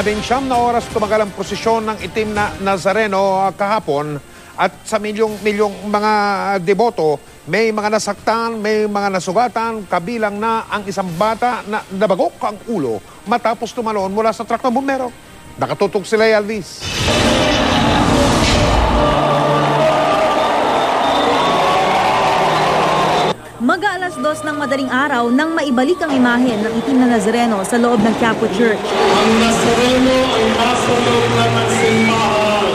Siyam na oras tumagal ang prosesyon ng itim na Nazareno kahapon at sa milyong mga deboto, may mga nasaktan, may mga nasugatan, kabilang na ang isang bata na nabagok ang ulo matapos tumalon mula sa truck ng bumbero. Nakatutok sila, Alvis. Mag-aalas 2 ng madaling araw nang maibalik ang imahe ng itim na Nazareno sa loob ng Quiapo Church. Ang Nazareno ay nasa loob ng simbahan.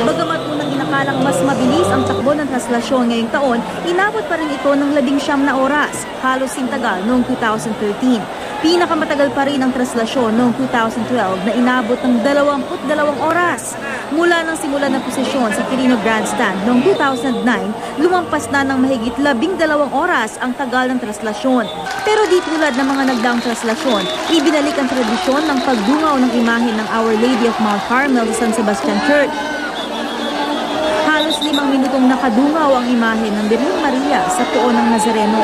Bagamat unang inakalang mas mabilis ang takbo ng translasyon ngayong taon, inabot pa rin ito ng 19 na oras, halos sintagal noong 2013. Pinakamatagal pa rin ang translasyon noong 2012 na inabot ng 22 oras. Mula nang simulan ng posisyon sa Quirino Grandstand noong 2009, lumampas na ng mahigit 12 oras ang tagal ng translasyon. Pero di tulad ng mga nagdaang translasyon, ibinalik ang tradisyon ng pagdungaw ng imahe ng Our Lady of Mount Carmel sa San Sebastian Church. Halos 5 minutong nakadungaw ang imahe ng Birheng Maria sa puon ng Nazareno.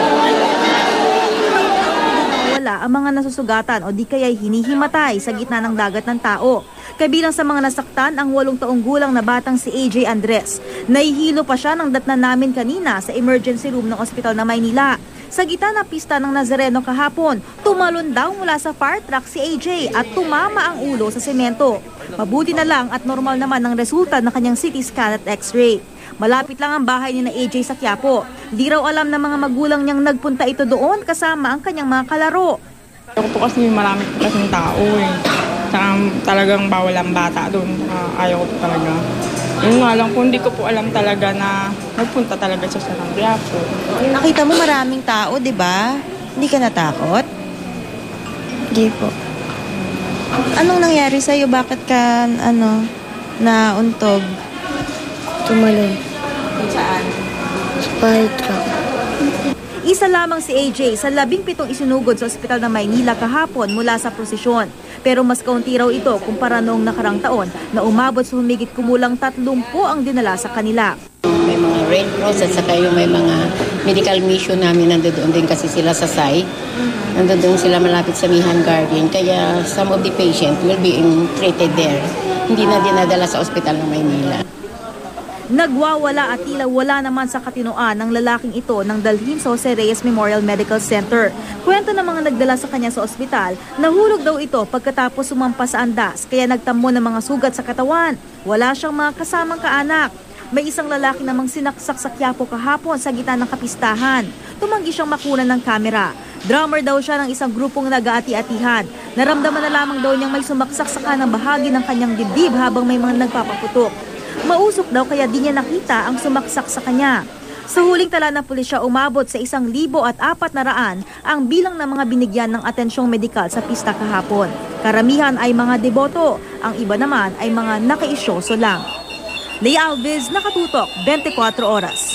Wala ang mga nasusugatan o di kaya'y hinihimatay sa gitna ng dagat ng tao. Kabilang sa mga nasaktan ang 8 taong gulang na batang si AJ Andres. Nahihilo pa siya ng datnan namin kanina sa emergency room ng ospital na Maynila. Sa gitna ng pista ng Nazareno kahapon, tumalon daw mula sa fire truck si AJ at tumama ang ulo sa semento. Mabuti na lang at normal naman ang resulta ng kanyang CT scan at x-ray. Malapit lang ang bahay ni na AJ sa Quiapo. Di raw alam ng mga magulang niyang nagpunta ito doon kasama ang kanyang mga kalaro. Ako po kasi marami po kasing tao eh. Saka talagang bawal ang bata doon. Ayaw ko po talaga. Yun nga lang po, hindi ko po alam talaga na nagpunta talaga siya sa Quiapo. Nakita mo maraming tao, di ba? Hindi ka natakot? Hindi po. Anong nangyari sa'yo? Bakit ka, nauntog? Tumalon. Saan? Sa fire truck. Isa lamang si AJ sa 17 isinugod sa ospital ng Maynila kahapon mula sa prosesyon. Pero mas kaunti raw ito kumpara noong nakarang taon na umabot sa humigit kumulang 30 ang dinala sa kanila. May mga Red Cross at saka yung may mga medical mission namin nandoon din kasi sila sa site. Nandoon sila malapit sa Mihan Garden. Kaya some of the patient will be treated there. Hindi na dinadala sa ospital ng Maynila. Nagwawala at tila wala naman sa katinoan ng lalaking ito nang dalhin sa Jose Reyes Memorial Medical Center. Kwento ng mga nagdala sa kanya sa ospital, nahulog daw ito pagkatapos sumampas sa andas kaya nagtamo ng mga sugat sa katawan. Wala siyang mga kasamang kaanak. May isang lalaki namang sinaksak sa Quiapo kahapon sa gitna ng kapistahan. Tumanggi siyang makunan ng kamera. Drummer daw siya ng isang grupong nag-aati-atihan. Naramdaman na lamang daw niyang may sumaksak sa kanang bahagi ng kanyang dibdib habang may mga nagpapaputok. Mausok daw kaya di niya nakita ang sumaksak sa kanya. Sa huling tala ng pulisya, umabot sa 1,400 ang bilang ng mga binigyan ng atensyong medikal sa pista kahapon. Karamihan ay mga deboto, ang iba naman ay mga nakaisyoso lang. Leia Alvis, Nakatutok, 24 Oras.